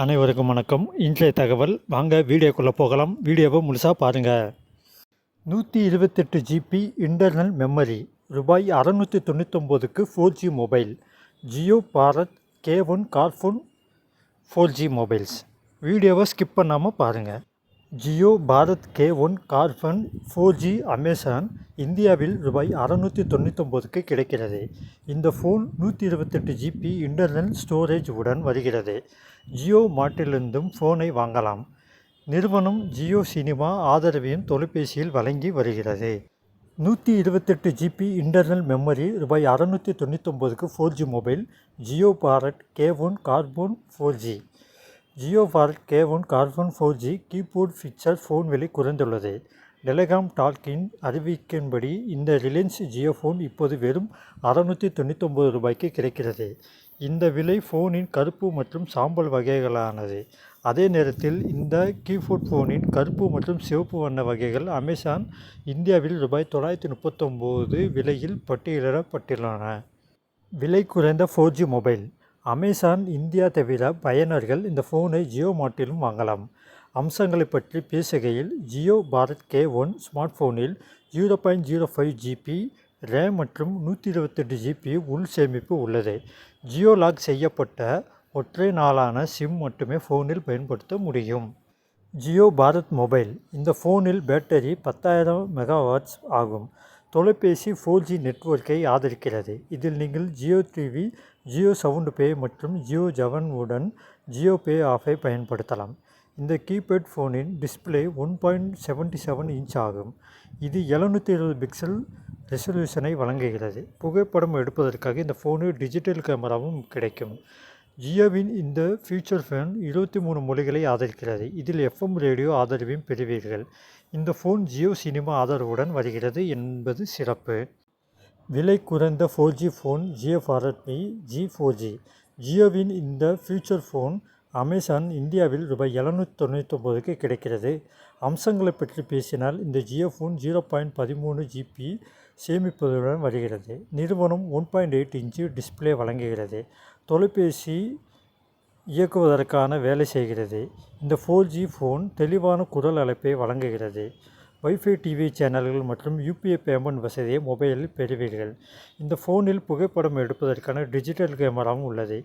அனைவருக்கும் வணக்கம். இன்றைய தகவல் வாங்க வீடியோக்குள்ளே போகலாம். வீடியோவை முழுசாக பாருங்கள். 128 ஜிபி இன்டர்னல் மெமரி, ரூபாய் 699க்கு 4G mobile. Jio Bharat K1 Carbone 4G mobiles. வீடியோவை ஸ்கிப் பண்ணாமல் பாருங்கள். Jio Bharat K1 carbon 4G Amazon இந்தியாவில் ரூபாய் 699க்கு கிடைக்கிறது. இந்த ஃபோன் 128 ஜிபி இன்டர்னல் ஸ்டோரேஜ் உடன் வருகிறது. ஜியோ மார்ட்டிலிருந்தும் ஃபோனை வாங்கலாம். நிறுவனம் ஜியோ சினிமா ஆதரவையும் தொலைபேசியில் வழங்கி வருகிறது. 128 ஜிபி இன்டர்னல் மெமரி, ரூபாய் 699க்கு 4G mobile. Jio Bharat K1 carbon 4G. Jio Bharat K1 carbon 4G keyboard feature phone விலை குறைந்துள்ளது. டெலிகாம் டாக்கின் அறிவிக்கின்படி இந்த ரிலையன்ஸ் ஜியோ ஃபோன் இப்போது வெறும் 699 ரூபாய்க்கு கிடைக்கிறது. இந்த விலை ஃபோனின் கருப்பு மற்றும் சாம்பல் வகைகளானது. அதே நேரத்தில் இந்த கீபோர்ட் ஃபோனின் கருப்பு மற்றும் சிவப்பு வண்ண வகைகள் அமேசான் இந்தியாவில் ரூபாய் 939 விலையில் பட்டியலிடப்பட்டுள்ளன. விலை குறைந்த 4G மொபைல். அமேசான் இந்தியா தவிர பயனர்கள் இந்த ஃபோனை ஜியோ மார்ட்டிலும் வாங்கலாம். அம்சங்களை பற்றி பேசுகையில், ஜியோ பாரத் K1 ஸ்மார்ட் ஃபோனில் 0.05 ஜிபி ரேம் மற்றும் 128 ஜிபி உள் சேமிப்பு உள்ளது. ஜியோ லாக் செய்யப்பட்ட ஒற்றை நாளான சிம் மட்டுமே ஃபோனில் பயன்படுத்த முடியும். ஜியோ பாரத் மொபைல். இந்த ஃபோனில் பேட்டரி 10,000 மெகாவாட்ஸ் ஆகும். தொலைபேசி 4G நெட்வொர்க்கை ஆதரிக்கிறது. இதில் நீங்கள் ஜியோ டிவி, ஜியோ சவுண்ட் பே மற்றும் ஜியோ ஜவன் உடன் ஜியோ பே ஆஃபை பயன்படுத்தலாம். இந்த கீபேட் ஃபோனின் டிஸ்பிளே 1.77 இன்ச் ஆகும். இது 720 பிக்சல் ரெசல்யூஷனை வழங்குகிறது. புகைப்படம் எடுப்பதற்காக இந்த ஃபோனில் டிஜிட்டல் கேமராவும் கிடைக்கும். ஜியோவின் இந்த ஃபியூச்சர் ஃபோன் 23 மொழிகளை ஆதரிக்கிறது. இதில் FM ரேடியோ ஆதரவையும் பெறுவீர்கள். இந்த ஃபோன் ஜியோ சினிமா ஆதரவுடன் வருகிறது என்பது சிறப்பு. விலை குறைந்த 4G phone Jio Bharat me G4G. ஜியோவின் இந்த ஃபியூச்சர் ஃபோன் அமேசான் இந்தியாவில் ரூபாய் 799க்கு கிடைக்கிறது. அம்சங்களை பற்றி பேசினால், இந்த ஜியோ ஃபோன் 0.13 ஜிபி சேமிப்பதுடன் வருகிறது. நிறுவனம் 1.8 இன்ச் டிஸ்பிளே வழங்குகிறது. தொலைபேசி இயக்குவதற்கான வேலை செய்கிறது. இந்த 4G ஃபோன் தெளிவான குரல் அழைப்பை வழங்குகிறது. வைஃபை டிவி சேனல்கள் மற்றும் UPI பேமெண்ட் வசதியை மொபைலில் பெறுவீர்கள். இந்த ஃபோனில் புகைப்படம் எடுப்பதற்கான டிஜிட்டல் கேமராவும் உள்ளது.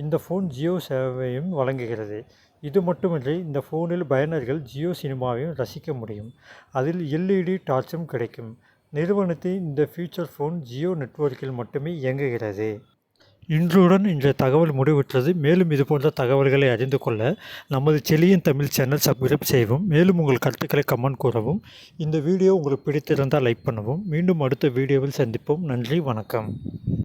இந்த ஃபோன் ஜியோ சேவையும் வழங்குகிறது. இது மட்டுமின்றி இந்த ஃபோனில் பயனர்கள் ஜியோ சினிமாவையும் ரசிக்க முடியும். அதில் LED டார்ச்சும் கிடைக்கும். நிறுவனத்தின் இந்த ஃபியூச்சர் ஃபோன் ஜியோ நெட்வொர்க்கில் மட்டுமே இயங்குகிறது. இன்றுடன் இன்றைய தகவல் முடிவுற்றது. மேலும் இதுபோன்ற தகவல்களை அறிந்து கொள்ள நமது செலியன் தமிழ் சேனல் சப்ஸ்கிரைப் செய்யவும். மேலும் உங்கள் கருத்துக்களை கமெண்ட் கூறவும். இந்த வீடியோ உங்களுக்கு பிடித்திருந்தால் லைக் பண்ணவும். மீண்டும் அடுத்த வீடியோவில் சந்திப்போம். நன்றி, வணக்கம்.